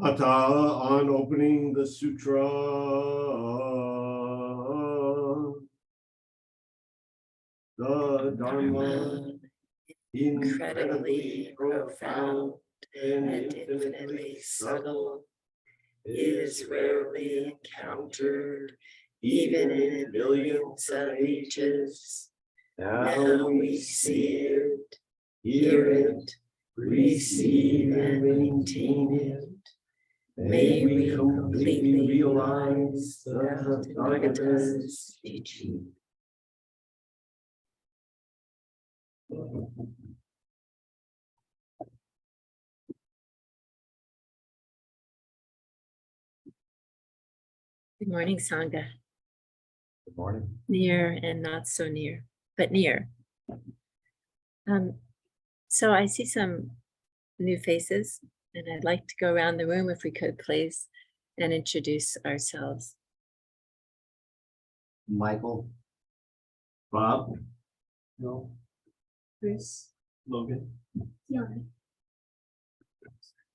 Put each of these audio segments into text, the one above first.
Kata on opening the sutra. The Dharma, incredibly profound and infinitely subtle, is rarely encountered, even in millions of ages. Now we see it, hear it, receive and maintain it. May we completely realize the Tathagata's teaching. Good morning, Sangha. Good morning. Near and not so near, but near. So I see some new faces, and I'd like to go around the room if we could, please, and introduce ourselves. Michael. Bob. No. Chris. Logan.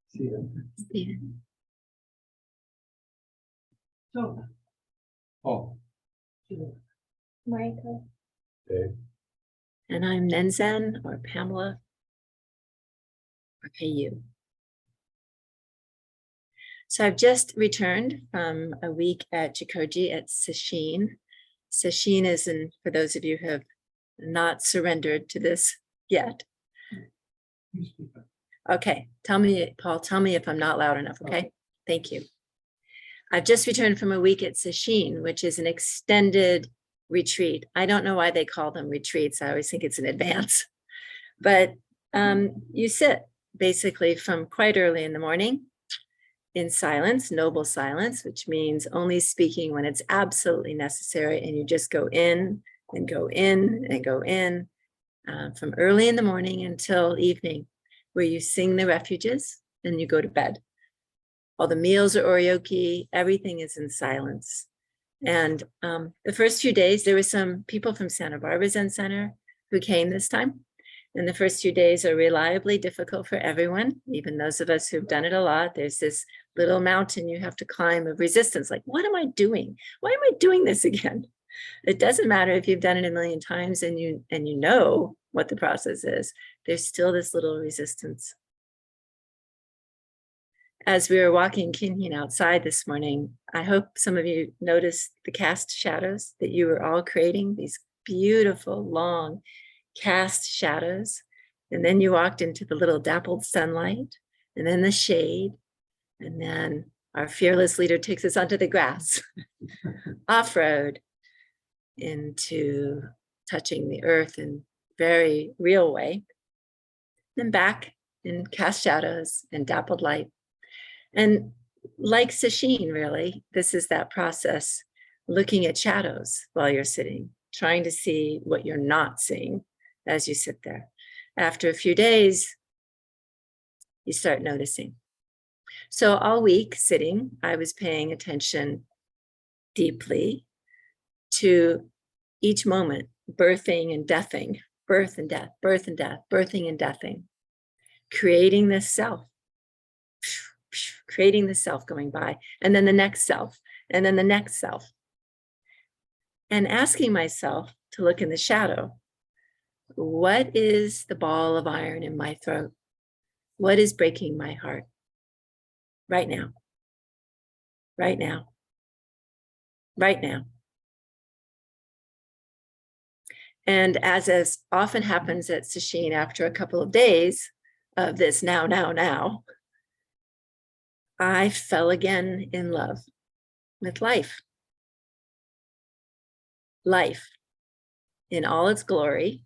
Stephen. Stephen. Oh. Michael. Dave. And I'm Nenzen, or Pamela, or Payu. So I've just returned from a week at Jikoji at Sesshin. Sesshin is, and for those of you who have not surrendered to this yet. Okay, tell me, Paul, tell me if I'm not loud enough, okay? Thank you. I've just returned from a week at Sesshin, which is an extended retreat. I don't know why they call them retreats. I always think it's an advance. But you sit basically from quite early in the morning in silence, noble silence, which means only speaking when it's absolutely necessary. And you just go in and go in and go in from early in the morning until evening, where you sing the refuges and you go to bed. All the meals are oryoki, everything is in silence. And the first few days, there were some people from Santa Barbara Zen Center who came this time. And the first few days are reliably difficult for everyone, even those of us who've done it a lot. There's this little mountain you have to climb of resistance. Like, what am I doing? Why am I doing this again? It doesn't matter if you've done it a million times and you know what the process is. There's still this little resistance. As we were walking Kinhin outside this morning, I hope some of you noticed the cast shadows that you were all creating, these beautiful, long cast shadows. And then you walked into the little dappled sunlight, and then the shade. And then our fearless leader takes us onto the grass, off-road, into touching the earth in a very real way. Then back in cast shadows and dappled light. And like Sesshin, really, this is that process, looking at shadows while you're sitting, trying to see what you're not seeing as you sit there. After a few days, you start noticing. So all week sitting, I was paying attention deeply to each moment, birthing and deathing, birth and death, birth and death, birthing and deathing, creating this self. Creating the self going by, and then the next self, and then the next self. And asking myself to look in the shadow. What is the ball of iron in my throat? What is breaking my heart? Right now. Right now. Right now. And as often happens at Sesshin, after a couple of days of this now, I fell again in love with life. Life in all its glory,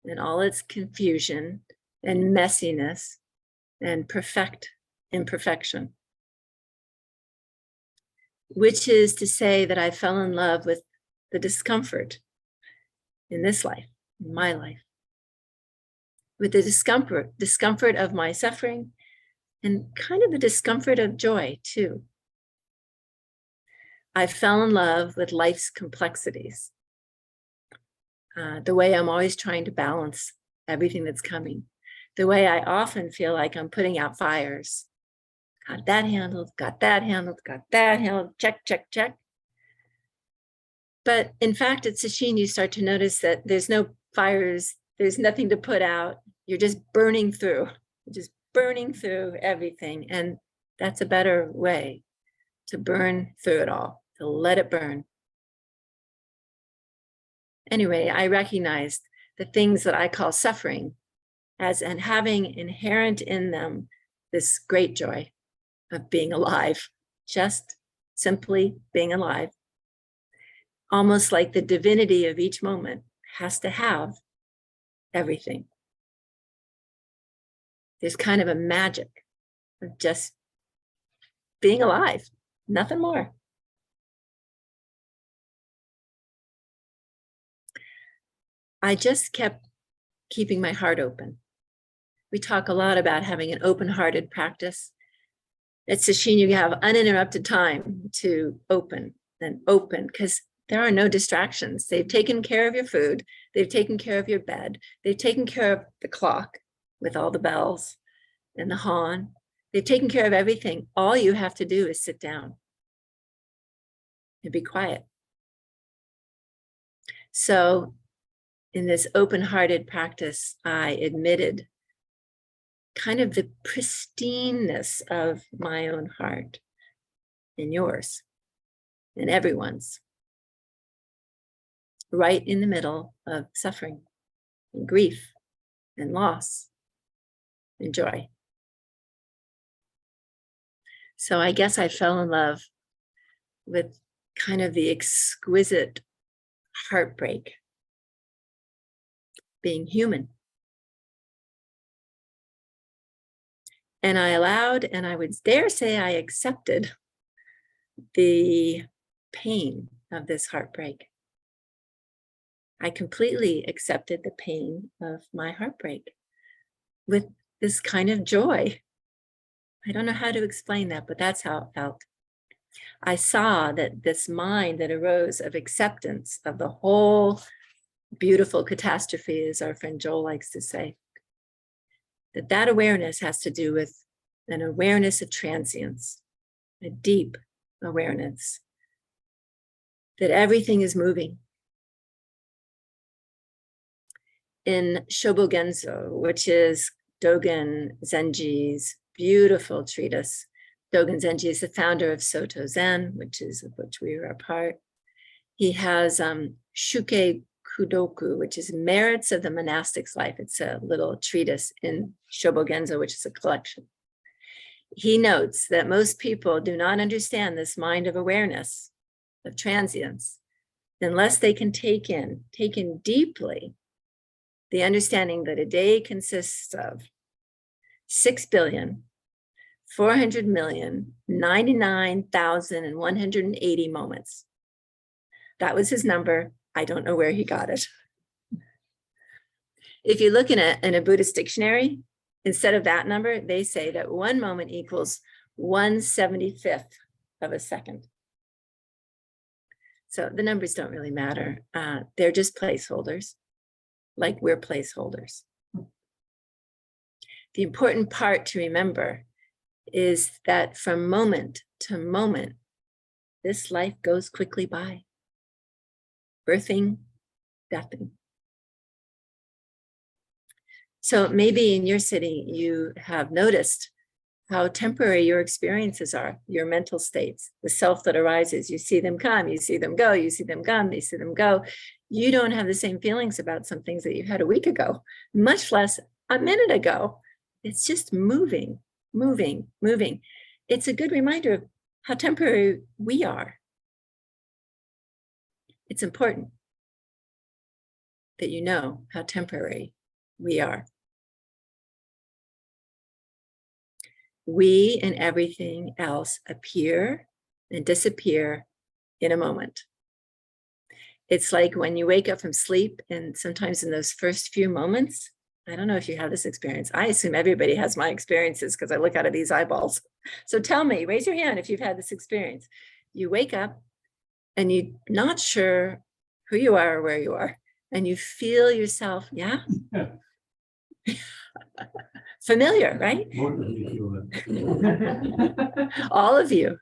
in all its confusion and messiness and perfect imperfection. Which is to say that I fell in love with the discomfort in this life, in my life. With the discomfort of my suffering, and kind of the discomfort of joy too. I fell in love with life's complexities. The way I'm always trying to balance everything that's coming. The way I often feel like I'm putting out fires Got that handled, got that handled, got that handled, check, check, check. But in fact, at sesshin, you start to notice that there's no fires, there's nothing to put out. You're just burning through, everything. And that's a better way to burn through it all, to let it burn. Anyway, I recognized the things that I call suffering as and having inherent in them this great joy of being alive, just simply being alive. Almost like the divinity of each moment has to have everything. There's kind of a magic of just being alive, nothing more. I just kept keeping my heart open. We talk a lot about having an open-hearted practice. At sesshin, you have uninterrupted time to open and open because there are no distractions. They've taken care of your food. They've taken care of your bed. They've taken care of the clock with all the bells and the hon. They've taken care of everything. All you have to do is sit down and be quiet. So in this open-hearted practice, I admitted kind of the pristineness of my own heart and yours and everyone's, right in the middle of suffering and grief and loss and joy. So I guess I fell in love with kind of the exquisite heartbreak, being human. And I allowed, and I would dare say I accepted the pain of this heartbreak. I completely accepted the pain of my heartbreak with this kind of joy. I don't know how to explain that, but that's how it felt. I saw that this mind that arose of acceptance of the whole beautiful catastrophe, as our friend Joel likes to say, that awareness has to do with an awareness of transience, a deep awareness that everything is moving. In Shobogenzo, which is Dogen Zenji's beautiful treatise, Dogen Zenji is the founder of Soto Zen, of which we are a part. He has Shuke Kudoku, which is Merits of the Monastic's Life. It's a little treatise in Shobogenzo, which is a collection. He notes that most people do not understand this mind of awareness, of transience, unless they can take in deeply the understanding that a day consists of 6,400,099,180 moments. That was his number. I don't know where he got it. If you look in a Buddhist dictionary, instead of that number, they say that 1 moment equals 1/75th of a second. So the numbers don't really matter. They're just placeholders, like we're placeholders. The important part to remember is that from moment to moment, this life goes quickly by. Birthing, deathing. So maybe in your city, you have noticed how temporary your experiences are, your mental states, the self that arises. You see them come, you see them go, you see them come, you see them go. You don't have the same feelings about some things that you had a week ago, much less a minute ago. It's just moving, moving, moving. It's a good reminder of how temporary we are. It's important that you know how temporary we are. We and everything else appear and disappear in a moment. It's like when you wake up from sleep, and sometimes in those first few moments, I don't know if you have this experience. I assume everybody has my experiences because I look out of these eyeballs. So tell me, raise your hand if you've had this experience. You wake up and you're not sure who you are or where you are, and you feel yourself, yeah? Familiar, right? Most of you feel All of you.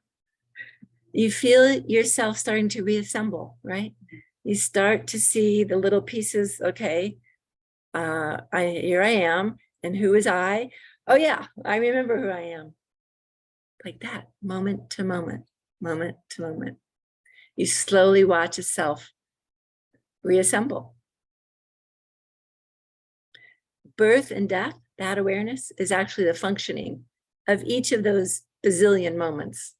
You feel yourself starting to reassemble, right? You start to see the little pieces. Okay, here I am, and who is I? Oh yeah, I remember who I am. Like that, moment to moment, moment to moment. You slowly watch a self reassemble. Birth and death, that awareness is actually the functioning of each of those bazillion moments.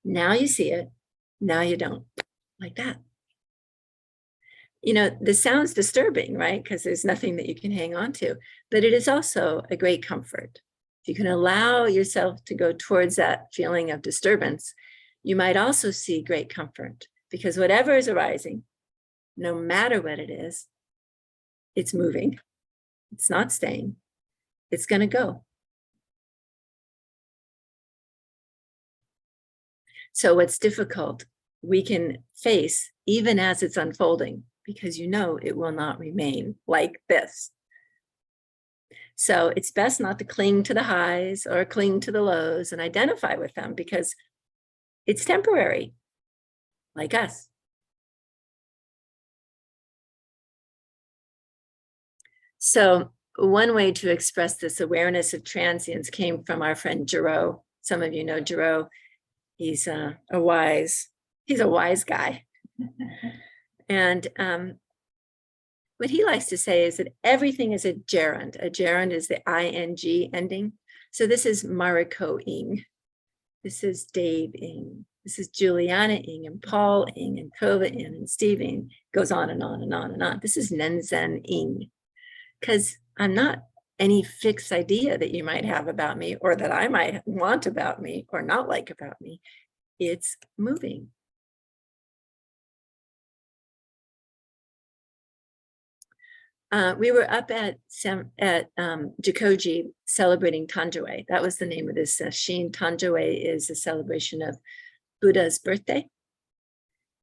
Now you see it, now you don't, like that. You know, this sounds disturbing, right? Because there's nothing that you can hang on to, but it is also a great comfort. If you can allow yourself to go towards that feeling of disturbance, you might also see great comfort, because whatever is arising, no matter what it is, it's moving. It's not staying. It's going to go. So what's difficult, we can face even as it's unfolding, because you know it will not remain like this. So it's best not to cling to the highs or cling to the lows and identify with them, because it's temporary, like us. So one way to express this awareness of transience came from our friend Jiro. Some of you know Jiro. He's a wise guy. And what he likes to say is that everything is a gerund. A gerund is the ing ending. So this is Mariko Ing. This is Dave Ing. This is Juliana Ing and Paul Ing and Kova Ing and Steve Ing. Goes on and on and on and on. This is Nenzen Ing. Because I'm not any fixed idea that you might have about me, or that I might want about me or not like about me. It's moving. We were up at Jikoji celebrating Tanjoi. That was the name of this shin. Tanjoi is a celebration of Buddha's birthday.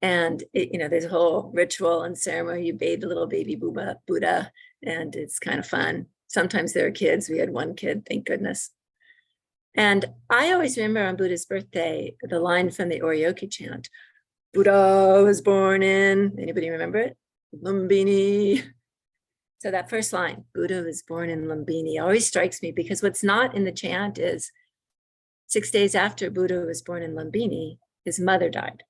And there's a whole ritual and ceremony. You bathe the little baby Buddha, and it's kind of fun. Sometimes there are kids. We had one kid, thank goodness. And I always remember on Buddha's birthday, the line from the Oryoki chant, Buddha was born in, anybody remember it? Lumbini. So that first line, Buddha was born in Lumbini, always strikes me, because what's not in the chant is 6 days after Buddha was born in Lumbini, his mother died.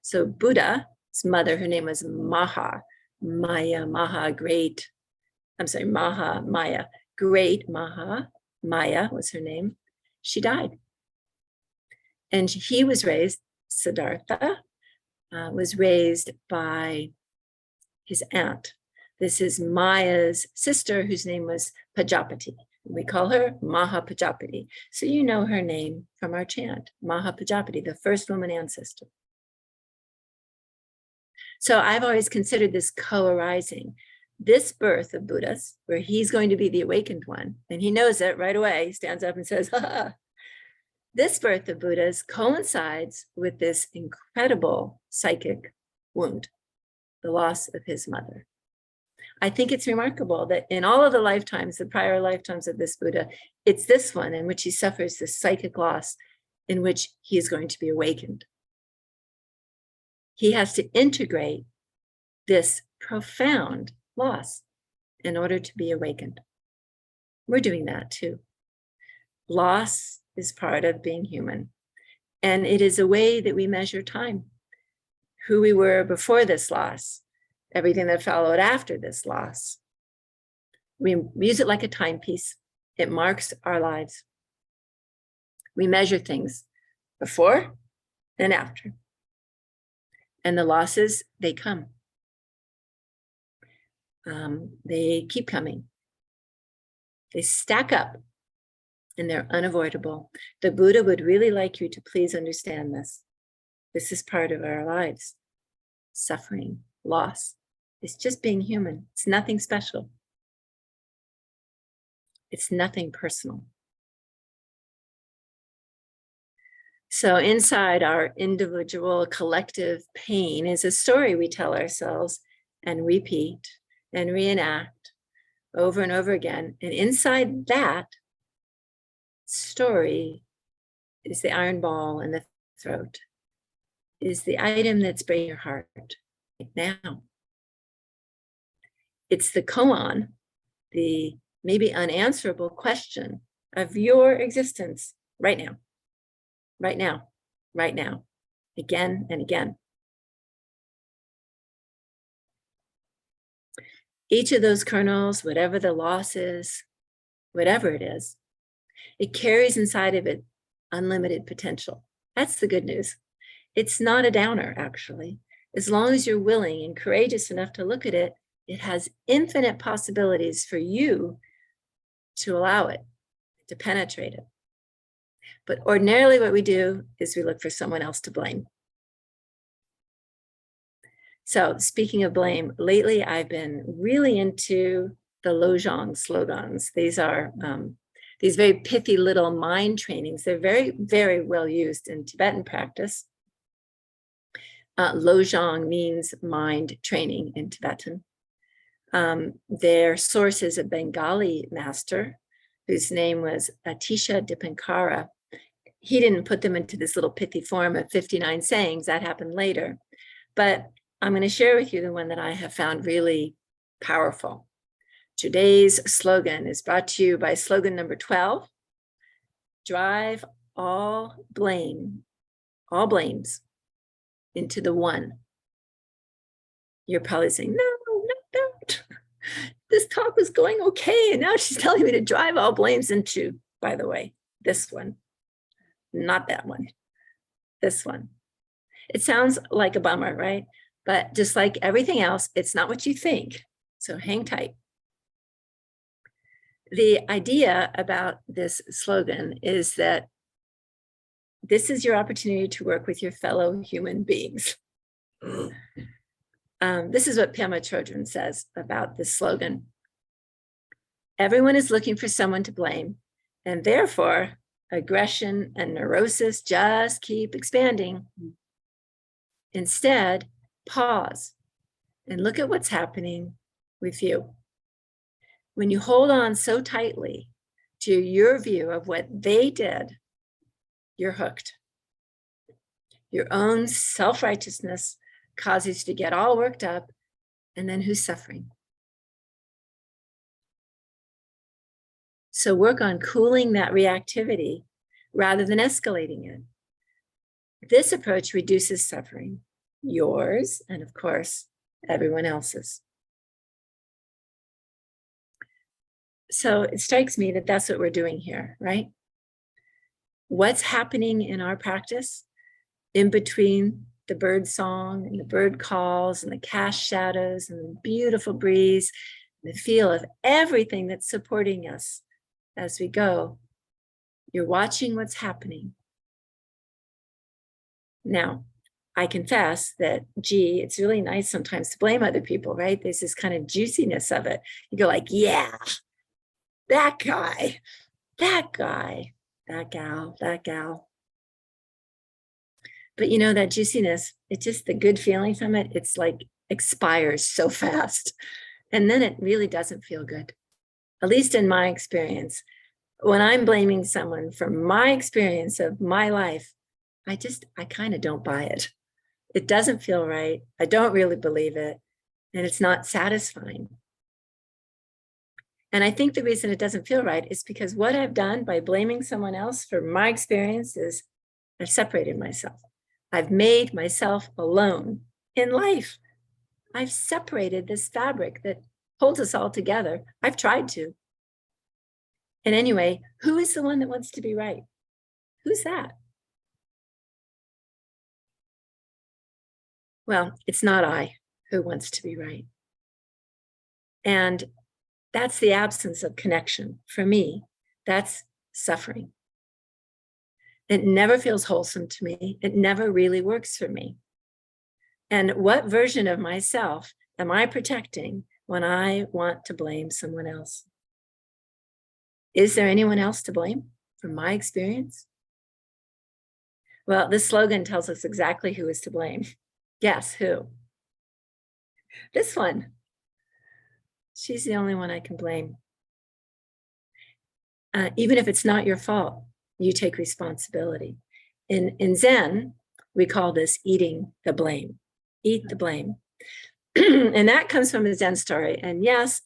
So Buddha's mother, her name was Maha Maya, great Maha Maya was her name. She died. And he was raised, Siddhartha was raised by his aunt. This is Maya's sister, whose name was Pajapati. We call her Maha Pajapati. So you know her name from our chant, Maha Pajapati, the first woman ancestor. So I've always considered this co-arising. This birth of Buddha's, where he's going to be the awakened one, and he knows it right away, he stands up and says, ha. This birth of Buddha's coincides with this incredible psychic wound, the loss of his mother. I think it's remarkable that in all of the lifetimes, the prior lifetimes of this Buddha, it's this one in which he suffers this psychic loss, in which he is going to be awakened. He has to integrate this profound loss in order to be awakened. We're doing that too. Loss is part of being human. And it is a way that we measure time. Who we were before this loss, everything that followed after this loss. We use it like a timepiece. It marks our lives. We measure things before and after. And the losses, they come. They keep coming. They stack up, and they're unavoidable. The Buddha would really like you to please understand this. This is part of our lives. Suffering, loss. It's just being human. It's nothing special. It's nothing personal. So inside our individual collective pain is a story we tell ourselves and repeat and reenact over and over again. And inside that story is the iron ball in the throat, is the item that's breaking your heart right now. It's the koan, the maybe unanswerable question of your existence right now, right now, right now, again and again. Each of those kernels, whatever the loss is, whatever it is, it carries inside of it unlimited potential. That's the good news. It's not a downer, actually. As long as you're willing and courageous enough to look at it, it has infinite possibilities for you to allow it, to penetrate it. But ordinarily what we do is we look for someone else to blame. So speaking of blame, lately I've been really into the Lojong slogans. These are these very pithy little mind trainings. They're very, very well used in Tibetan practice. Lojong means mind training in Tibetan. Their source is a Bengali master whose name was Atisha Dipankara. He didn't put them into this little pithy form of 59 sayings. That happened later. But I'm going to share with you the one that I have found really powerful. Today's slogan is brought to you by slogan number 12. Drive all blames into the one. You're probably saying, no, not that. This talk was going okay, and now she's telling me to drive all blames into, by the way, this one, not that one, this one. It sounds like a bummer, right? But just like everything else, it's not what you think. So hang tight. The idea about this slogan is that this is your opportunity to work with your fellow human beings. This is what Pema Chodron says about this slogan. Everyone is looking for someone to blame, and therefore aggression and neurosis just keep expanding. Instead, pause and look at what's happening with you. When you hold on so tightly to your view of what they did, you're hooked. Your own self-righteousness causes you to get all worked up, and then who's suffering? So work on cooling that reactivity rather than escalating it. This approach reduces suffering, yours, and of course, everyone else's. So it strikes me that that's what we're doing here, right? What's happening in our practice in between the bird song and the bird calls and the cast shadows and the beautiful breeze, and the feel of everything that's supporting us as we go. You're watching what's happening. Now, I confess that, gee, it's really nice sometimes to blame other people, right? There's this kind of juiciness of it. You go like, yeah, that guy, that guy, that gal, that gal. But you know, that juiciness, it's just the good feeling from it. It's like expires so fast. And then it really doesn't feel good. At least in my experience, when I'm blaming someone for my experience of my life, I kind of don't buy it. It doesn't feel right. I don't really believe it. And it's not satisfying. And I think the reason it doesn't feel right is because what I've done by blaming someone else for my experience is I've separated myself. I've made myself alone in life. I've separated this fabric that holds us all together. I've tried to. And anyway, who is the one that wants to be right? Who's that? Well, it's not I who wants to be right. And that's the absence of connection. For me, that's suffering. It never feels wholesome to me. It never really works for me. And what version of myself am I protecting when I want to blame someone else? Is there anyone else to blame from my experience? Well, this slogan tells us exactly who is to blame. Guess who? This one. She's the only one I can blame. Even if it's not your fault, you take responsibility. In Zen, we call this eating the blame. Eat the blame. And that comes from a Zen story. And yes,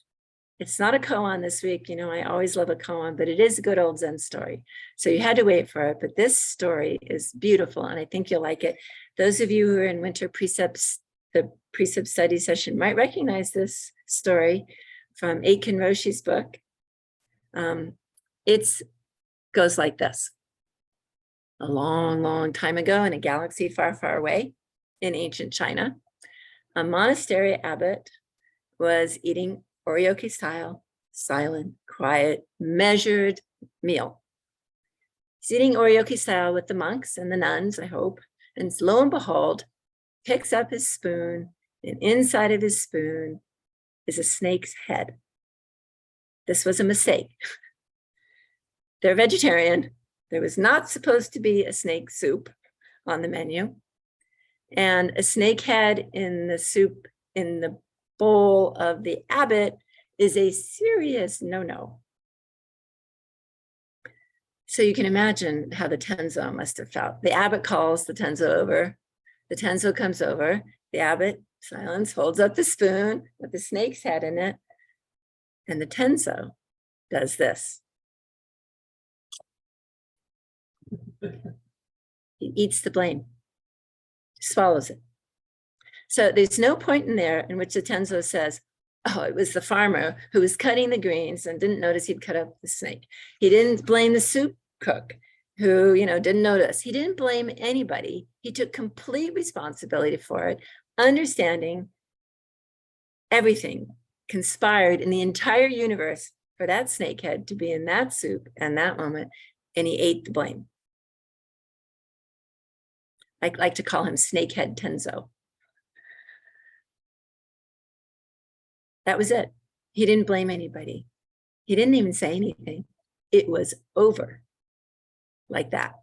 it's not a koan this week. You know, I always love a koan, but it is a good old Zen story. So you had to wait for it. But this story is beautiful, and I think you'll like it. Those of you who are in winter precepts, the precept study session might recognize this story from Eiken Roshi's book. It goes like this. A long, long time ago in a galaxy far, far away in ancient China, a monastery abbot was eating oryoki style, silent, quiet, measured meal. He's eating oryoki style with the monks and the nuns, I hope, and lo and behold, picks up his spoon, and inside of his spoon is a snake's head. This was a mistake. They're vegetarian. There was not supposed to be a snake soup on the menu. And a snake head in the soup in the bowl of the abbot is a serious no-no. So you can imagine how the Tenzo must have felt. The abbot calls the Tenzo over. The Tenzo comes over. The abbot, silence, holds up the spoon with the snake's head in it. And the Tenzo does this. He eats the blame, swallows it. So there's no point in there in which the Tenzo says, oh, it was the farmer who was cutting the greens and didn't notice he'd cut up the snake. He didn't blame the soup cook who, didn't notice. He didn't blame anybody. He took complete responsibility for it, understanding everything conspired in the entire universe for that snakehead to be in that soup and that moment, and he ate the blame. I like to call him Snakehead Tenzo. That was it. He didn't blame anybody. He didn't even say anything. It was over like that.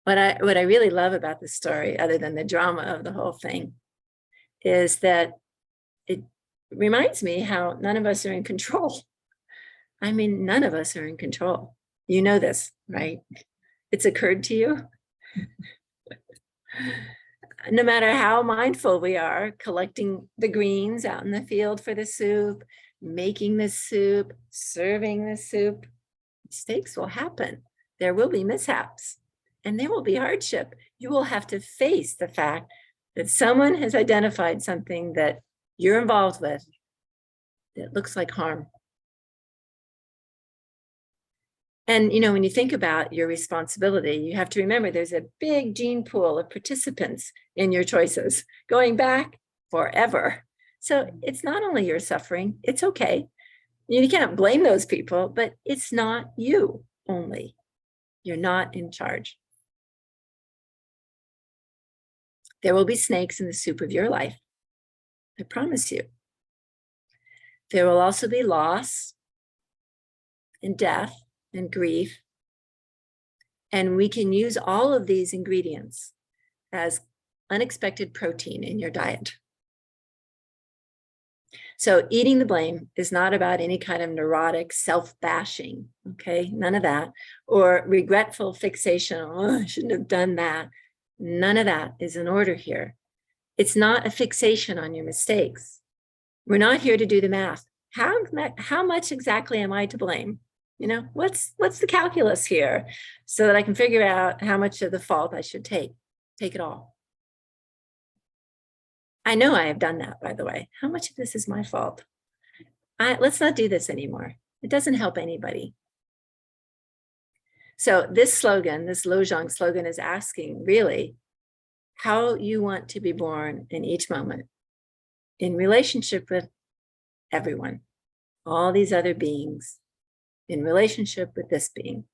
What I really love about this story, other than the drama of the whole thing, is that it reminds me how none of us are in control. I mean, none of us are in control. You know this, right? It's occurred to you. No matter how mindful we are, collecting the greens out in the field for the soup, making the soup, serving the soup, mistakes will happen. There will be mishaps, and there will be hardship. You will have to face the fact that someone has identified something that you're involved with that looks like harm. And, when you think about your responsibility, you have to remember there's a big gene pool of participants in your choices going back forever. So it's not only your suffering, it's okay. You can't blame those people, but it's not you only. You're not in charge. There will be snakes in the soup of your life. I promise you. There will also be loss and death and grief. And we can use all of these ingredients as unexpected protein in your diet. So eating the blame is not about any kind of neurotic self-bashing, okay? None of that. Or regretful fixation, oh, I shouldn't have done that. None of that is in order here. It's not a fixation on your mistakes. We're not here to do the math. How much exactly am I to blame? What's the calculus here so that I can figure out how much of the fault I should take it all. I know I have done that, by the way. How much of this is my fault? Let's not do this anymore. It doesn't help anybody. So this slogan, this Lojong slogan, is asking really how you want to be born in each moment in relationship with everyone, all these other beings, in relationship with this being,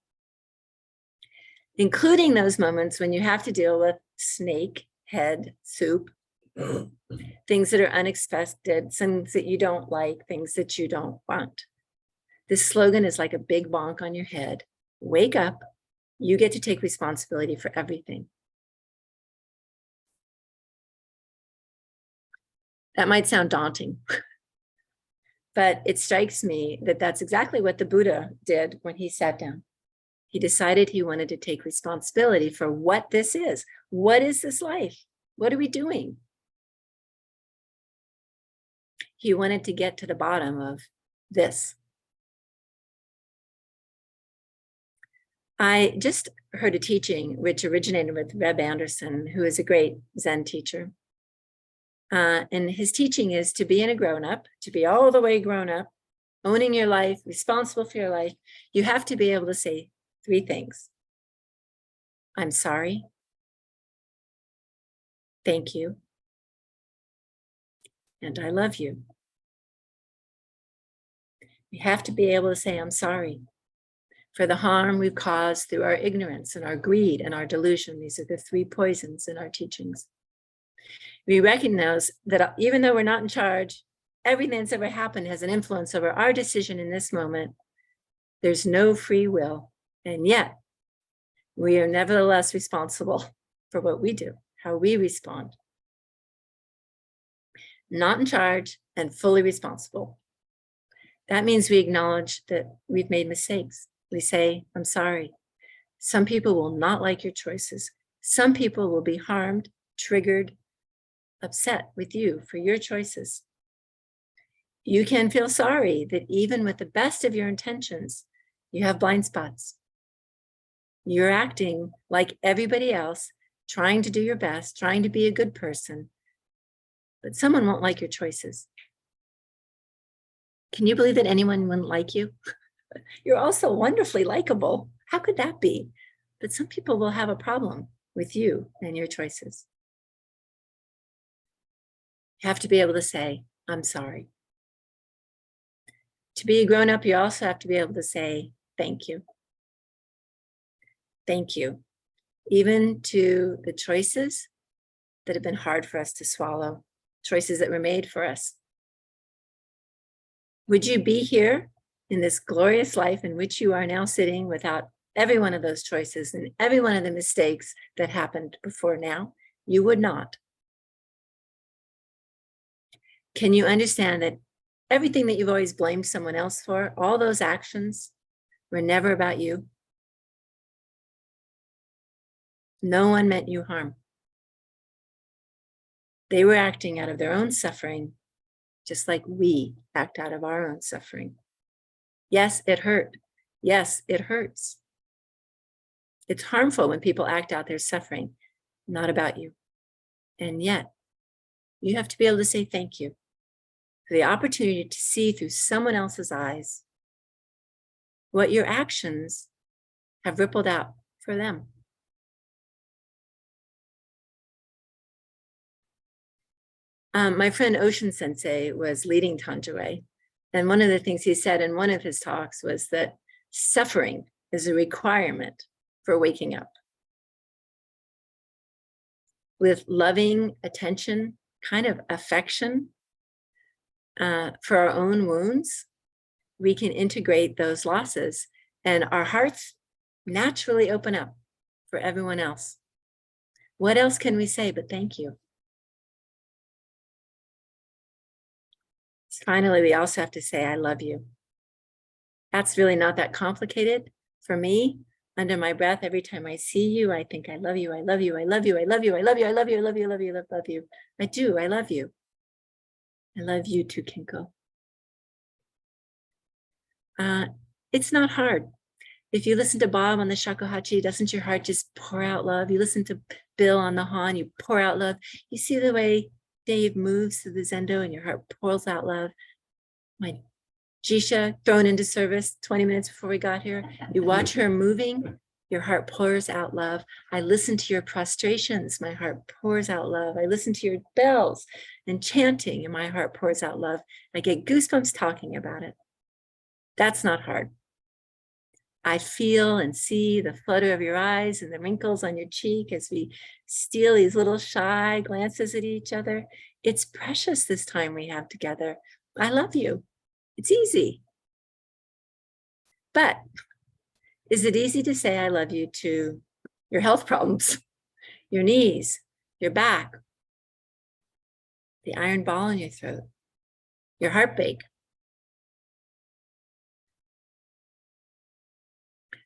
including those moments when you have to deal with snake head soup, things that are unexpected, things that you don't like, things that you don't want. This slogan is like a big bonk on your head. Wake up. You get to take responsibility for everything. That might sound daunting, but it strikes me that that's exactly what the Buddha did when he sat down. He decided he wanted to take responsibility for what this is. What is this life? What are we doing? He wanted to get to the bottom of this. I just heard a teaching which originated with Reb Anderson, who is a great Zen teacher. And his teaching is to be a grown-up, to be all the way grown up, owning your life, responsible for your life. You have to be able to say 3 things. I'm sorry. Thank you. And I love you. We have to be able to say, I'm sorry for the harm we've caused through our ignorance and our greed and our delusion. These are the 3 poisons in our teachings. We recognize that even though we're not in charge, everything that's ever happened has an influence over our decision in this moment. There's no free will. And yet, we are nevertheless responsible for what we do, how we respond. Not in charge and fully responsible. That means we acknowledge that we've made mistakes. We say, I'm sorry. Some people will not like your choices. Some people will be harmed, triggered, upset with you for your choices. You can feel sorry that even with the best of your intentions, you have blind spots. You're acting like everybody else, trying to do your best, trying to be a good person, but someone won't like your choices. Can you believe that anyone wouldn't like you? You're also wonderfully likable. How could that be? But some people will have a problem with you and your choices. You have to be able to say, I'm sorry. To be a grown-up, you also have to be able to say, thank you. Thank you. Even to the choices that have been hard for us to swallow, choices that were made for us. Would you be here in this glorious life in which you are now sitting without every one of those choices and every one of the mistakes that happened before now? You would not. Can you understand that everything that you've always blamed someone else for, all those actions were never about you? No one meant you harm. They were acting out of their own suffering, just like we act out of our own suffering. Yes, it hurt. Yes, it hurts. It's harmful when people act out their suffering, not about you. And yet, you have to be able to say thank you for the opportunity to see through someone else's eyes what your actions have rippled out for them. My friend Ocean Sensei was leading Tanjue, and one of the things he said in one of his talks was that suffering is a requirement for waking up. With loving attention, kind of affection for our own wounds, we can integrate those losses and our hearts naturally open up for everyone else. What else can we say but thank you? Finally, we also have to say, I love you. That's really not that complicated. For me, under my breath, every time I see you, I think, I love you, I love you, I love you, I love you, I love you, I love you, I love you, I love you, I love you. I do, I love you. I love you too, Kinko. It's not hard. If you listen to Bob on the shakuhachi, doesn't your heart just pour out love? You listen to Bill on the han, you pour out love. You see the way Dave moves through the zendo and your heart pours out love. My Jisha thrown into service 20 minutes before we got here. You watch her moving, your heart pours out love. I listen to your prostrations, my heart pours out love. I listen to your bells and chanting, and my heart pours out love. I get goosebumps talking about it. That's not hard. I feel and see the flutter of your eyes and the wrinkles on your cheek as we steal these little shy glances at each other. It's precious this time we have together. I love you. It's easy. But is it easy to say I love you to your health problems, your knees, your back, the iron ball in your throat, your heartbreak.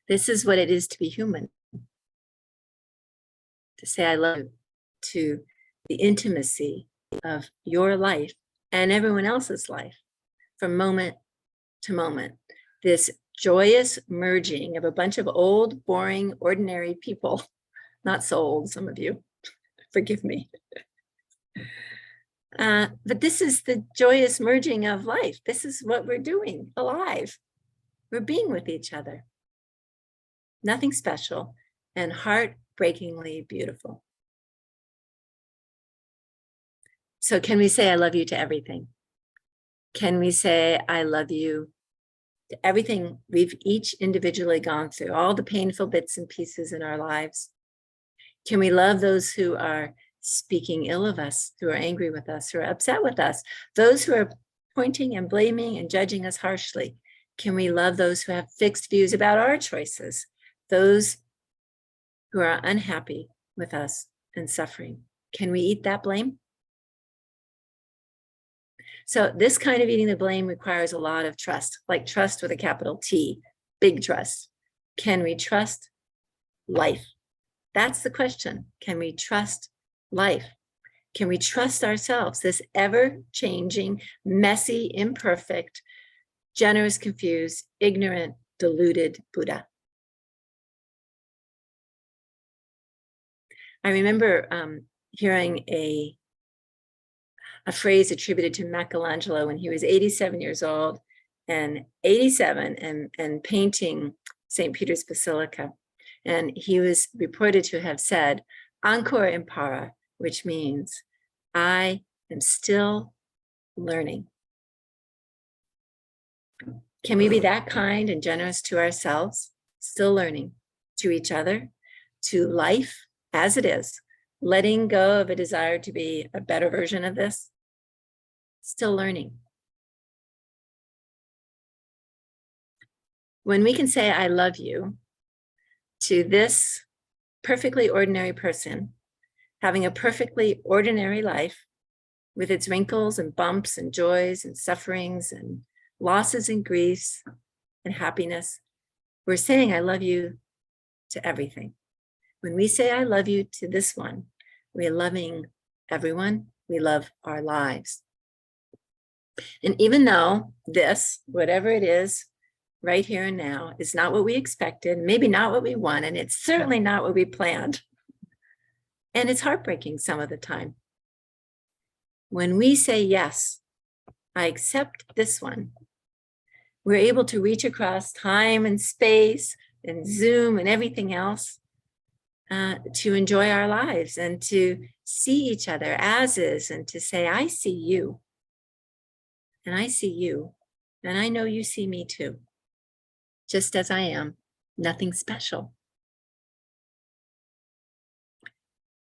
This is what it is to be human. To say I love you, to the intimacy of your life and everyone else's life from moment to moment. This joyous merging of a bunch of old, boring, ordinary people, not so old, some of you, forgive me. But this is the joyous merging of life. This is what we're doing, alive. We're being with each other. Nothing special and heartbreakingly beautiful. So can we say I love you to everything? Can we say I love you to everything we've each individually gone through, all the painful bits and pieces in our lives? Can we love those who are speaking ill of us, who are angry with us, who are upset with us, those who are pointing and blaming and judging us harshly? Can we love those who have fixed views about our choices, those who are unhappy with us and suffering? Can we eat that blame? So this kind of eating the blame requires a lot of trust, like trust with a capital T, big trust. Can we trust life? That's the question. Can we trust life? Can we trust ourselves, this ever-changing, messy, imperfect, generous, confused, ignorant, deluded Buddha? I remember hearing a phrase attributed to Michelangelo when he was 87 years old and 87 and painting St. Peter's Basilica. And he was reported to have said, "Ancora impara," which means, I am still learning. Can we be that kind and generous to ourselves, still learning, to each other, to life as it is, letting go of a desire to be a better version of this? Still learning. When we can say, I love you, to this perfectly ordinary person, having a perfectly ordinary life with its wrinkles and bumps and joys and sufferings and losses and griefs and happiness, we're saying, I love you to everything. When we say, I love you to this one, we're loving everyone. We love our lives. And even though this, whatever it is, right here and now, is not what we expected, maybe not what we wanted, and it's certainly not what we planned. And it's heartbreaking some of the time. When we say, yes, I accept this one, we're able to reach across time and space and Zoom and everything else to enjoy our lives and to see each other as is and to say, I see you. And I see you. And I know you see me too. Just as I am, nothing special.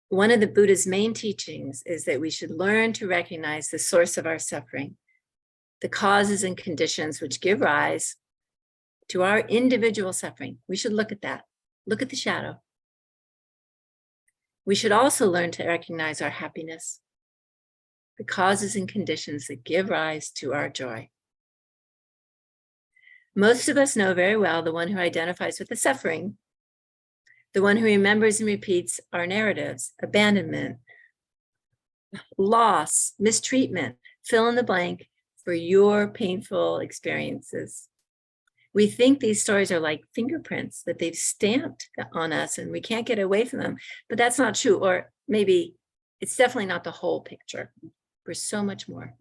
One of the Buddha's main teachings is that we should learn to recognize the source of our suffering, the causes and conditions which give rise to our individual suffering. We should look at that. Look at the shadow. We should also learn to recognize our happiness, the causes and conditions that give rise to our joy. Most of us know very well the one who identifies with the suffering, the one who remembers and repeats our narratives, abandonment, loss, mistreatment, fill in the blank for your painful experiences. We think these stories are like fingerprints that they've stamped on us and we can't get away from them, but that's not true. Or maybe it's definitely not the whole picture. We're so much more.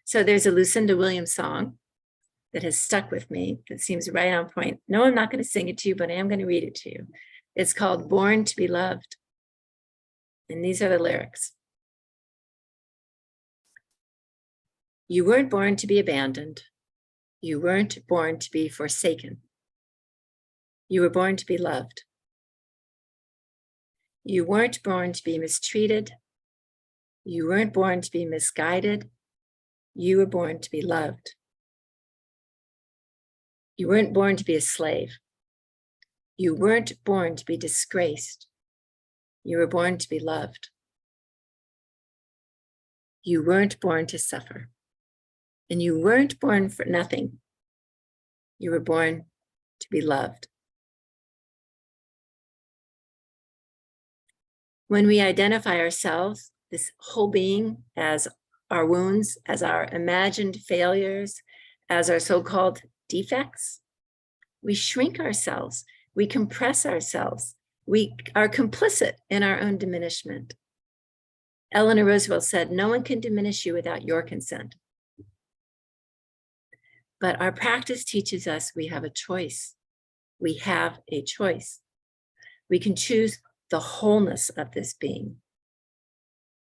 So there's a Lucinda Williams song that has stuck with me that seems right on point. No, I'm not going to sing it to you, but I am going to read it to you. It's called Born to be Loved. And these are the lyrics. You weren't born to be abandoned. You weren't born to be forsaken. You were born to be loved. You weren't born to be mistreated. You weren't born to be misguided. You were born to be loved. You weren't born to be a slave. You weren't born to be disgraced. You were born to be loved. You weren't born to suffer. And you weren't born for nothing. You were born to be loved. When we identify ourselves, this whole being, as our wounds, as our imagined failures, as our so-called defects, we shrink ourselves, we compress ourselves, we are complicit in our own diminishment. Eleanor Roosevelt said, "No one can diminish you without your consent." But our practice teaches us we have a choice. We have a choice. We can choose the wholeness of this being.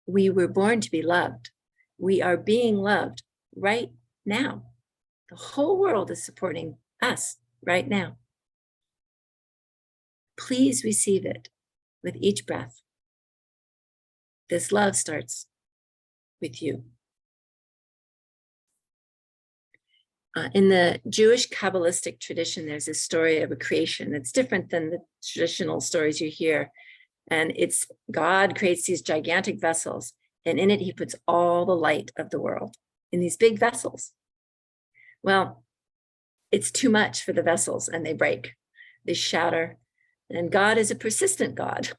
We were born to be loved. We are being loved right now. The whole world is supporting us right now. Please receive it with each breath. This love starts with you. In the Jewish Kabbalistic tradition, there's a story of a creation that's different than the traditional stories you hear. And it's God creates these gigantic vessels, and in it, he puts all the light of the world in these big vessels. Well, it's too much for the vessels, and they break, they shatter. And God is a persistent God.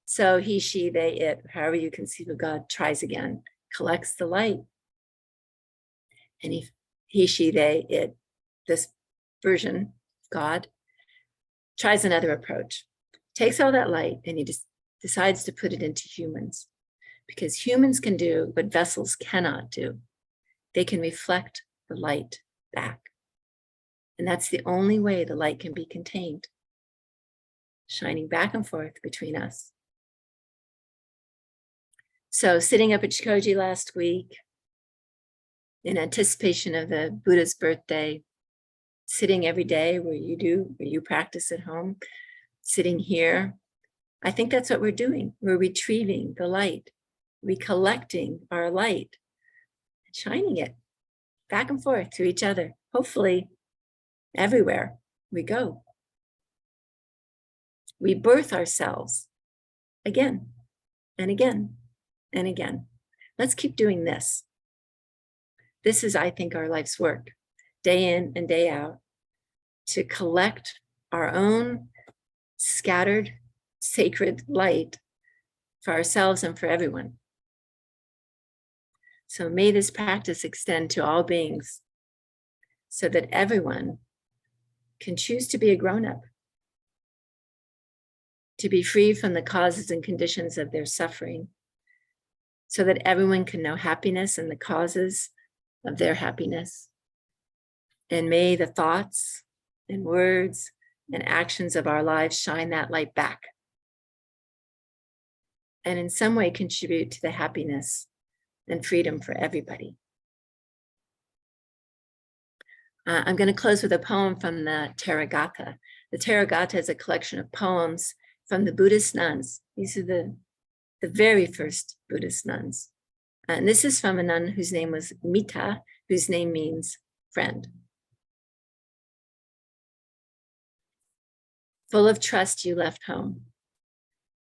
So he, she, they, it, however you conceive of God, tries again, collects the light. And he, she, they, it, this version, God, tries another approach, takes all that light, and he just decides to put it into humans, because humans can do what vessels cannot do. They can reflect the light back. And that's the only way the light can be contained, shining back and forth between us. So sitting up at Jikoji last week, in anticipation of the Buddha's birthday, sitting every day where you practice at home, sitting here, I think that's what we're doing. We're retrieving the light, recollecting our light, shining it back and forth to each other, hopefully everywhere we go. We birth ourselves again and again and again. Let's keep doing this. This is, I think, our life's work, day in and day out, to collect our own scattered, sacred light for ourselves and for everyone. So may this practice extend to all beings so that everyone can choose to be a grown-up, to be free from the causes and conditions of their suffering, so that everyone can know happiness and the causes of their happiness. And may the thoughts and words and actions of our lives shine that light back, and in some way contribute to the happiness and freedom for everybody. I'm going to close with a poem from the Therigatha. The Therigatha is a collection of poems from the Buddhist nuns. These are the very first Buddhist nuns. And this is from a nun whose name was Mita, whose name means friend. Full of trust, you left home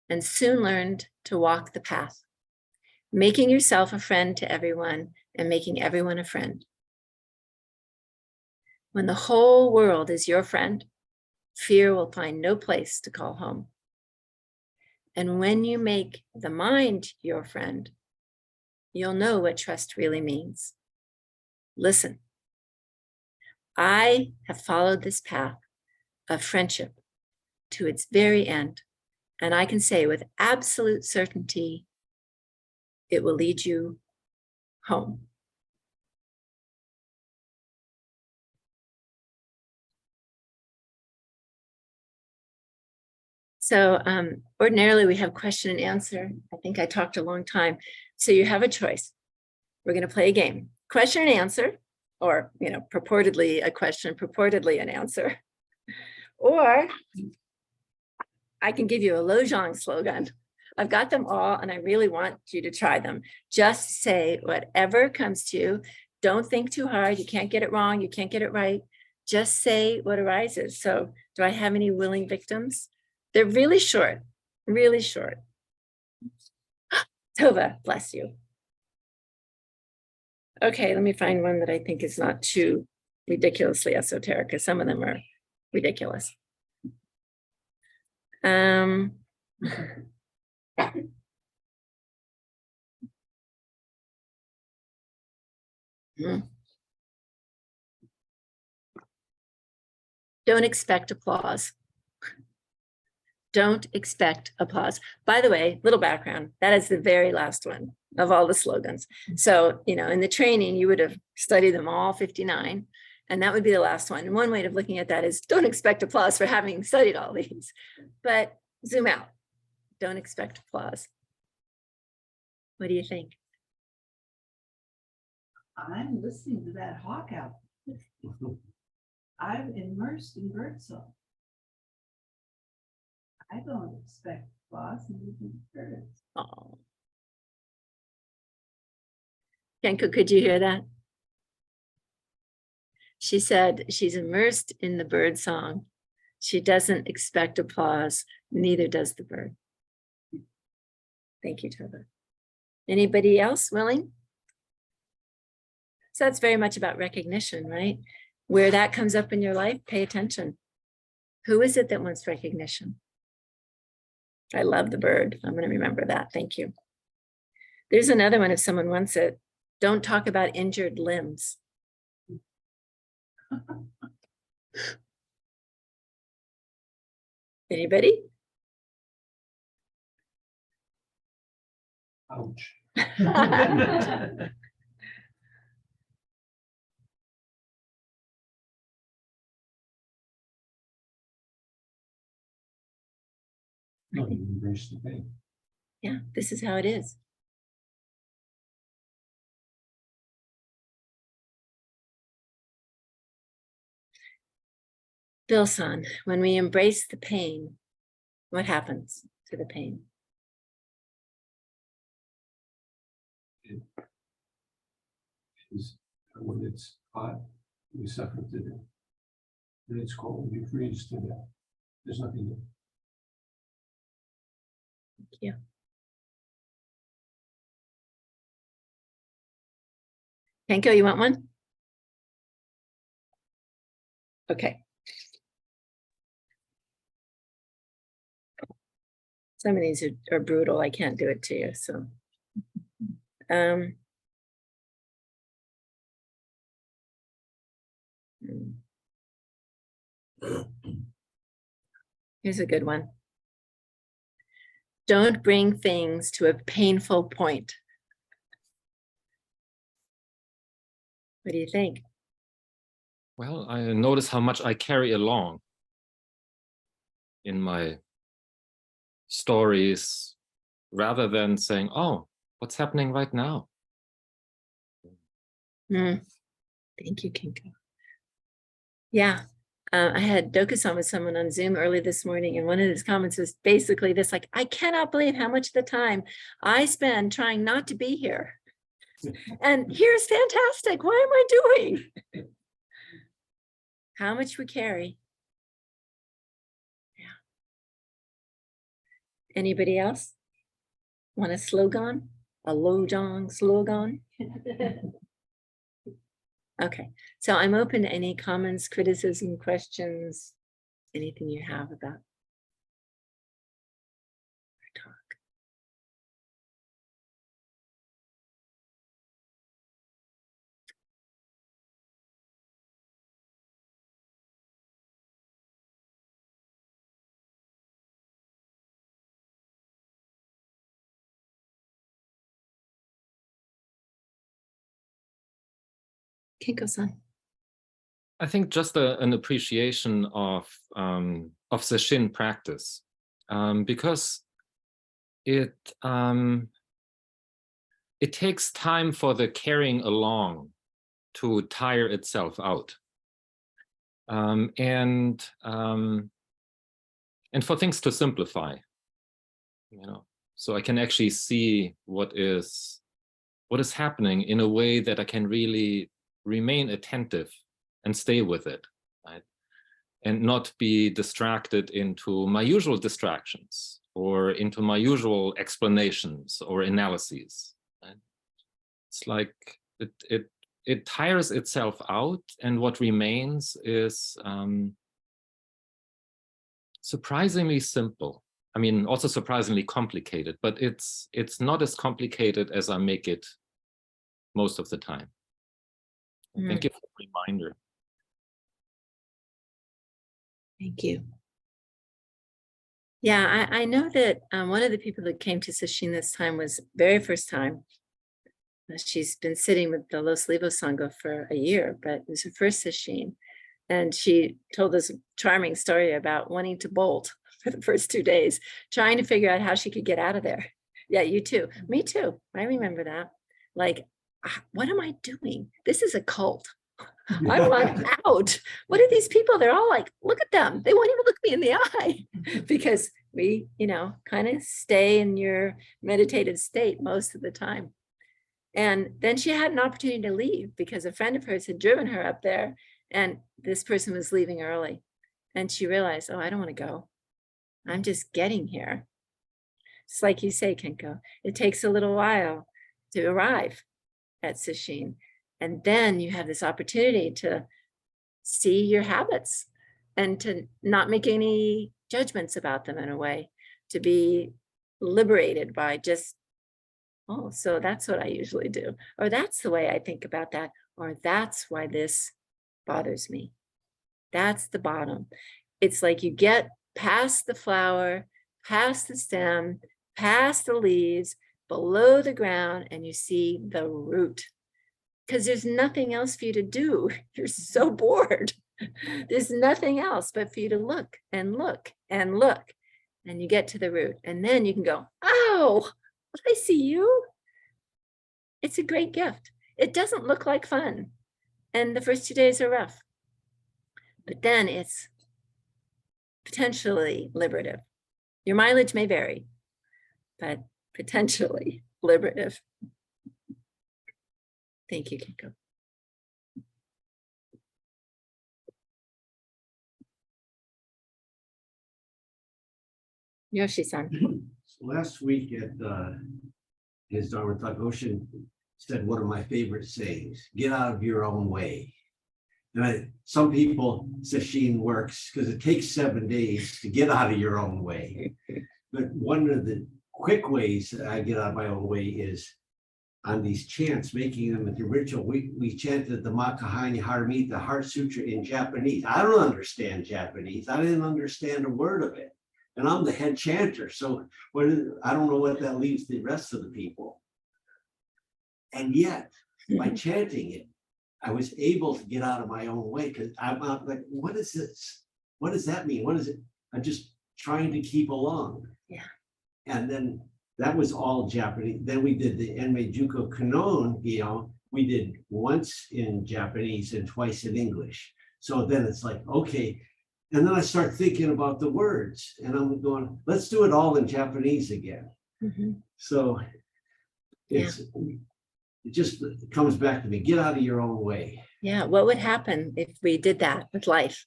and soon learned to walk the path, making yourself a friend to everyone and making everyone a friend. When the whole world is your friend, fear will find no place to call home. And when you make the mind your friend, you'll know what trust really means. Listen, I have followed this path of friendship to its very end, and I can say with absolute certainty, it will lead you home. So ordinarily we have question and answer. I think I talked a long time. So you have a choice. We're going to play a game. Question and answer, or purportedly a question, purportedly an answer. Or I can give you a Lojong slogan. I've got them all and I really want you to try them. Just say whatever comes to you. Don't think too hard. You can't get it wrong. You can't get it right. Just say what arises. So do I have any willing victims? They're really short, really short. Tova, bless you. Okay, let me find one that I think is not too ridiculously esoteric, because some of them are ridiculous. Don't expect applause. Don't expect applause. By the way, little background, that is the very last one of all the slogans. So, in the training, you would have studied them all 59, and that would be the last one. And one way of looking at that is don't expect applause for having studied all these, but zoom out. Don't expect applause. What do you think? I'm listening to that hawk out. I'm immersed in birdsong. I don't expect applause and birds. Oh. Janka, could you hear that? She said she's immersed in the bird song. She doesn't expect applause, neither does the bird. Thank you, Tova. Anybody else willing? So that's very much about recognition, right? Where that comes up in your life, pay attention. Who is it that wants recognition? I love the bird. I'm going to remember that. Thank you. There's another one if someone wants it. Don't talk about injured limbs. Anybody? Ouch. No, you embrace the pain. Yeah, this is how it is. Bill-san, when we embrace the pain, what happens to the pain? When it's hot, we suffer to death. When it's cold, we freeze to death. There's nothing there. Thank you. Kenko, you want one? Okay. Some of these are brutal. I can't do it to you. So, here's a good one. Don't bring things to a painful point. What do you think? Well, I notice how much I carry along in my stories rather than saying, oh, what's happening right now? Thank you, Kinko. Yeah, I had Dokusan with someone on Zoom early this morning, and one of his comments was basically this, like, I cannot believe how much of the time I spend trying not to be here. And here's fantastic. What am I doing? How much we carry. Yeah. Anybody else want a slogan? A Lojong slogan? Okay, so I'm open to any comments, criticism, questions, anything you have about our talk. Kinko-san. I think just an appreciation of the Shin practice, because it takes time for the carrying along to tire itself out, and for things to simplify, so I can actually see what is happening in a way that I can really remain attentive and stay with it, right? And not be distracted into my usual distractions or into my usual explanations or analyses. Right? It's like it tires itself out, and what remains is surprisingly simple. I mean, also surprisingly complicated, but it's not as complicated as I make it most of the time. Thank you for the reminder. Thank you. Yeah, I know that one of the people that came to Sesshin this time was very first time. She's been sitting with the Los Livos Sangha for a year, but it was her first Sesshin. And she told this charming story about wanting to bolt for the first 2 days, trying to figure out how she could get out of there. Yeah, you too. Me too. I remember that. Like, what am I doing? This is a cult. I want out. What are these people? They're all like, look at them. They won't even look me in the eye because we, kind of stay in your meditative state most of the time. And then she had an opportunity to leave because a friend of hers had driven her up there and this person was leaving early. And she realized, oh, I don't want to go. I'm just getting here. It's like you say, Kenko, it takes a little while to arrive at Sesshin. And then you have this opportunity to see your habits and to not make any judgments about them in a way, to be liberated by just, oh, so that's what I usually do. Or that's the way I think about that. Or that's why this bothers me. That's the bottom. It's like you get past the flower, past the stem, past the leaves, below the ground, and you see the root. Because there's nothing else for you to do. You're so bored. There's nothing else but for you to look and look and look. And you get to the root. And then you can go, oh, I see you. It's a great gift. It doesn't look like fun. And the first 2 days are rough. But then it's potentially liberative. Your mileage may vary, but potentially liberative. Thank you, Kenko. Yoshi-san. Last week at his Dharma talk, Ocean said one of my favorite sayings, get out of your own way. And some people, Sesshin works because it takes 7 days to get out of your own way. But one of the quick ways that I get out of my own way is on these chants, making them into ritual. We chanted the Makahani Haramita, the Heart Sutra in Japanese. I don't understand Japanese. I didn't understand a word of it. And I'm the head chanter. So I don't know what that leaves the rest of the people. And yet, by chanting it, I was able to get out of my own way because I'm like, what is this? What does that mean? What is it? I'm just trying to keep along. Yeah. And then that was all Japanese. Then we did the Enmei Juko Kanon, we did once in Japanese and twice in English. So then it's like, okay. And then I start thinking about the words and I'm going, let's do it all in Japanese again. Mm-hmm. So it just comes back to me, get out of your own way. Yeah, what would happen if we did that with life?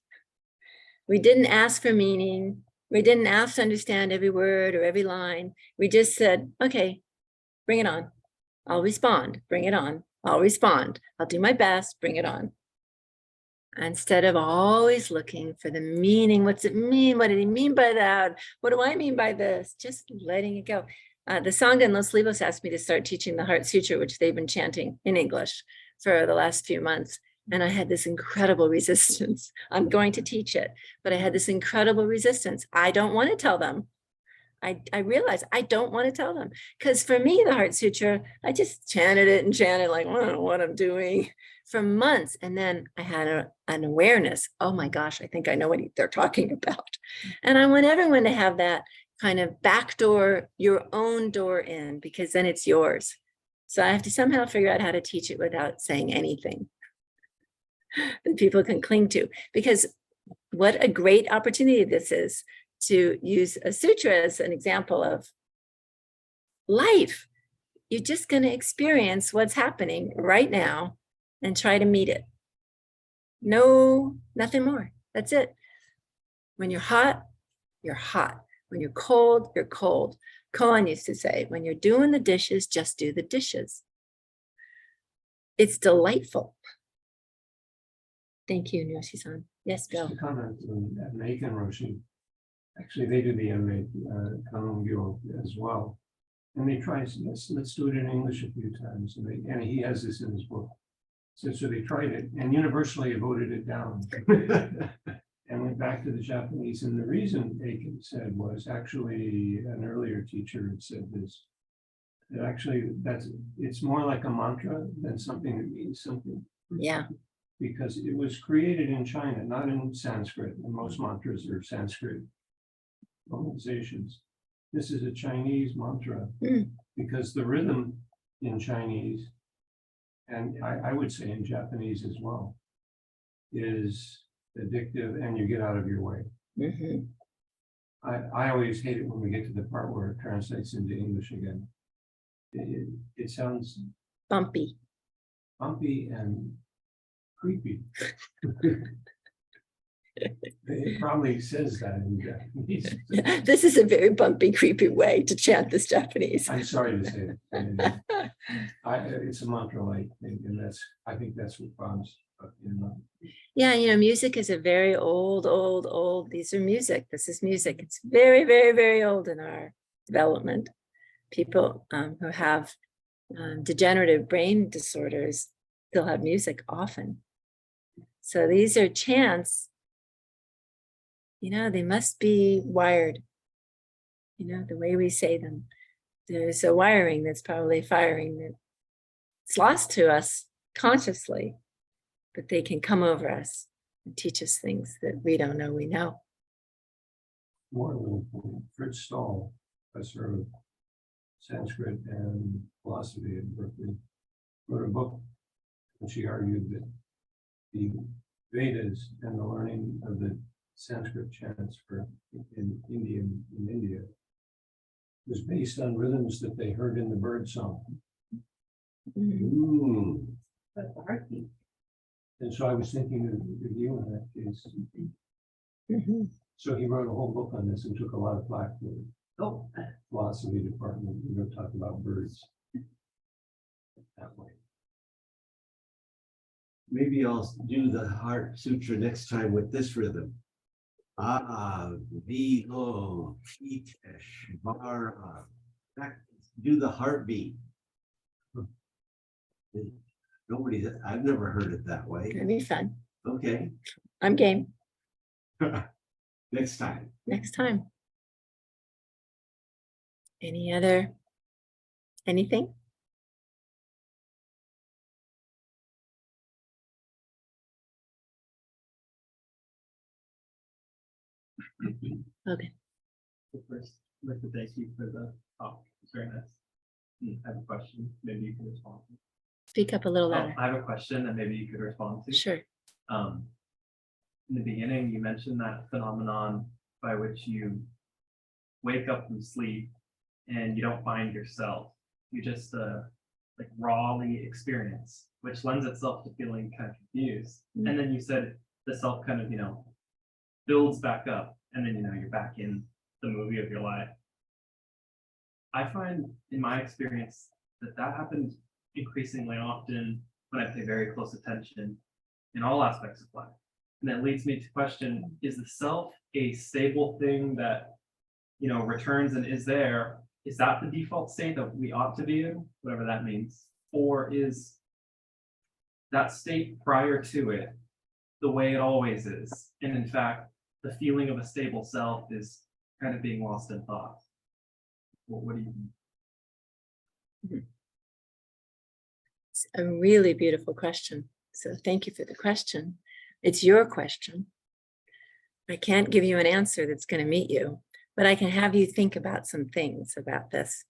We didn't ask for meaning. We didn't ask to understand every word or every line. We just said, okay, bring it on. I'll respond, bring it on. I'll respond. I'll do my best, bring it on. Instead of always looking for the meaning, what's it mean? What did he mean by that? What do I mean by this? Just letting it go. The Sangha in Los Livos asked me to start teaching the Heart Sutra, which they've been chanting in English for the last few months. And I had this incredible resistance. I'm going to teach it, but I had this incredible resistance. I don't want to tell them. I realized I don't want to tell them because for me, the Heart Sutra, I just chanted it and chanted like, I don't know what I'm doing for months. And then I had an awareness. Oh my gosh, I think I know what they're talking about. And I want everyone to have that kind of backdoor, your own door in, because then it's yours. So I have to somehow figure out how to teach it without saying anything that people can cling to, because what a great opportunity this is to use a sutra as an example of life. You're just going to experience what's happening right now and try to meet it. No, nothing more. That's it. When you're hot, you're hot. When you're cold, you're cold. Koan used to say, when you're doing the dishes, just do the dishes. It's delightful. Thank you, Nyoshi-san. Yes, Just Bill. a comment on that Macon Roshi. Actually, they do the Kanongyo as well. And they try, let's do it in English a few times. And he has this in his book. So they tried it and universally voted it down and went back to the Japanese. And the reason Aiken said was actually an earlier teacher had said this. That actually it's more like a mantra than something that means something. Yeah. Because it was created in China, not in Sanskrit, and most mantras are Sanskrit organizations. This is a Chinese mantra because the rhythm in Chinese, and I would say in Japanese as well, is addictive and you get out of your way. Mhm. I always hate it when we get to the part where it translates into English again. It sounds Bumpy. bumpy and creepy. It probably says that in Japanese. This is a very bumpy, creepy way to chant this Japanese. I'm sorry to say it. And it's a mantra-like thing, and I think that's what Bob's, Yeah, music is a very old. These are music. This is music. It's very, very, very old in our development. People who have degenerative brain disorders still have music often. So these are chants. They must be wired. The way we say them. There's a wiring that's probably firing that it's lost to us consciously, but they can come over us and teach us things that we don't know we know. more little point. Fritz Stahl, professor of Sanskrit and philosophy at Berkeley, wrote a book and she argued that the Vedas and the learning of the Sanskrit chants in India was based on rhythms that they heard in the bird song. Mhm. That's the heartbeat. And so I was thinking of you in that case. Mhm. So he wrote a whole book on this and took a lot of flack for the Oh, philosophy department. We don't talk about birds that way. Maybe I'll do the Heart Sutra next time with this rhythm. Vigo, Itesh, Vara. Do the heartbeat. I've never heard it that way. It'll be fun. Okay, I'm game. next time. Next time. Anything? Okay. First, I'd like to thank you for the talk. It's very nice. I have a question. Maybe you can respond to. Speak up a little Oh, louder. I have a question that maybe you could respond to. Sure. In the beginning, you mentioned that phenomenon by which you wake up from sleep and you don't find yourself. You just like rawly experience, which lends itself to feeling kind of confused. And then you said the self kind of, builds back up, and then you're back in the movie of your life. I find in my experience that happens increasingly often when I pay very close attention in all aspects of life. And that leads me to question, is the self a stable thing that returns and is there? Is that the default state that we ought to be in, whatever that means? Or is that state prior to it the way it always is? And in fact, the feeling of a stable self is kind of being lost in thought. What do you think? It's a really beautiful question. So thank you for the question. It's your question. I can't give you an answer that's going to meet you, but I can have you think about some things about this.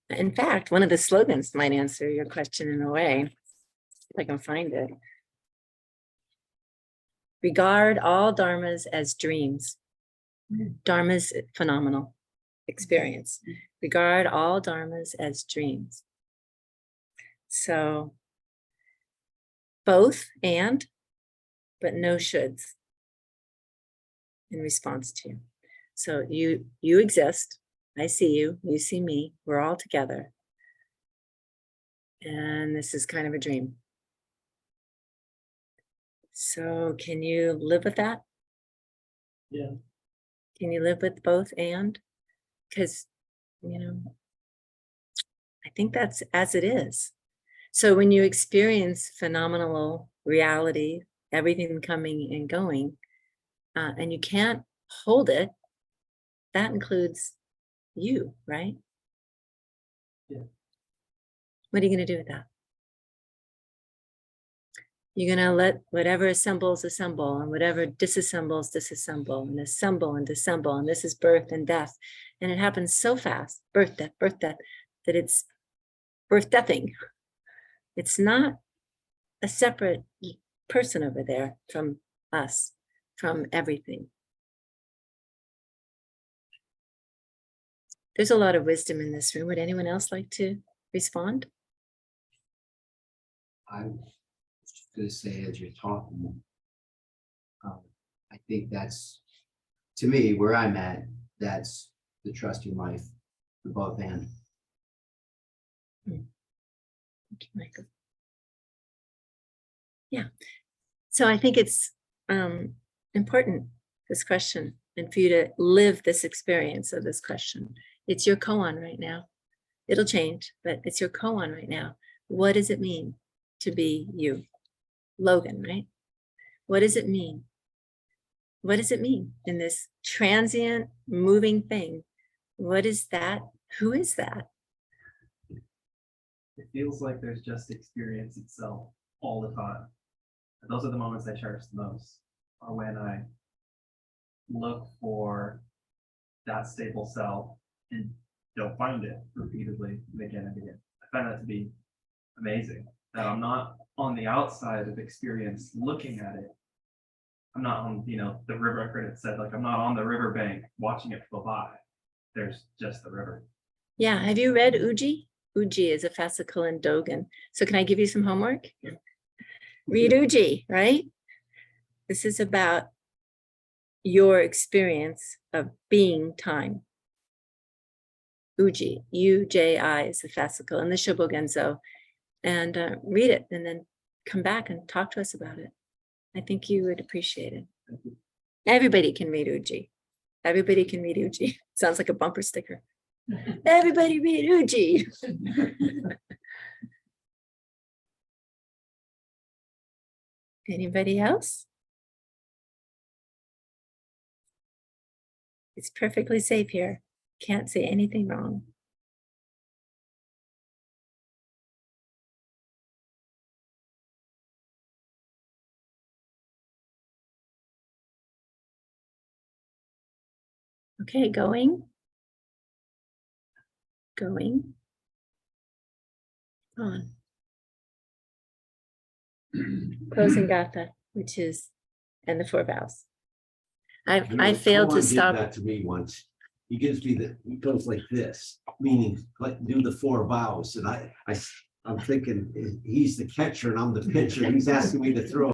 In fact, one of the slogans might answer your question in a way, if I can find it. Regard all dharmas as dreams. Dharma's phenomenal experience. Regard all dharmas as dreams. So both and, but no shoulds in response to. So you exist. I see you. You see me. We're all together. And this is kind of a dream. So can you live with that? Yeah. Can you live with both and? Because, you know, I think that's as it is. So when you experience phenomenal reality, everything coming and going, and you can't hold it, that includes you, right? Yeah. What are you going to do with that? You're going to let whatever assembles assemble, and whatever disassembles disassemble, and assemble and disassemble, and this is birth and death. And it happens so fast, birth, death, that it's birth deathing. It's not a separate person over there from us, from everything. There's a lot of wisdom in this room. Would anyone else like to respond? I was just gonna say, as you're talking, I think that's, to me, where I'm at, that's the trusting life for both and. Thank you, Michael. Yeah, so I think it's important, this question, and for you to live this experience of this question. It's your koan right now. It'll change, but it's your koan right now. What does it mean to be you? Logan, right? What does it mean? What does it mean in this transient, moving thing? What is that? Who is that? It feels like there's just experience itself all the time. And those are the moments I cherish the most, are when I look for that stable self and don't find it repeatedly and again and again. I find that to be amazing, that I'm not on the outside of experience looking at it. I'm not on, the river. I heard it said, like, I'm not on the riverbank watching it flow by. There's just the river. Yeah, have you read Uji? Uji is a fascicle in Dogen. So can I give you some homework? Yeah. Read Uji, right? This is about your experience of being time. Uji, U-J-I is a fascicle in the Shobogenzo. And read it and then come back and talk to us about it. I think you would appreciate it. Everybody can read Uji. Everybody can read Uji. Sounds like a bumper sticker. Everybody read Uji. Anybody else? It's perfectly safe here. Can't say anything wrong. Okay, going. On. Closing Gatha, which is, and the 4 vows. I failed to Koan did stop. that to me once. He gives me he goes like this, meaning like do the 4 vows. And I'm thinking he's the catcher and I'm the pitcher. He's asking me to throw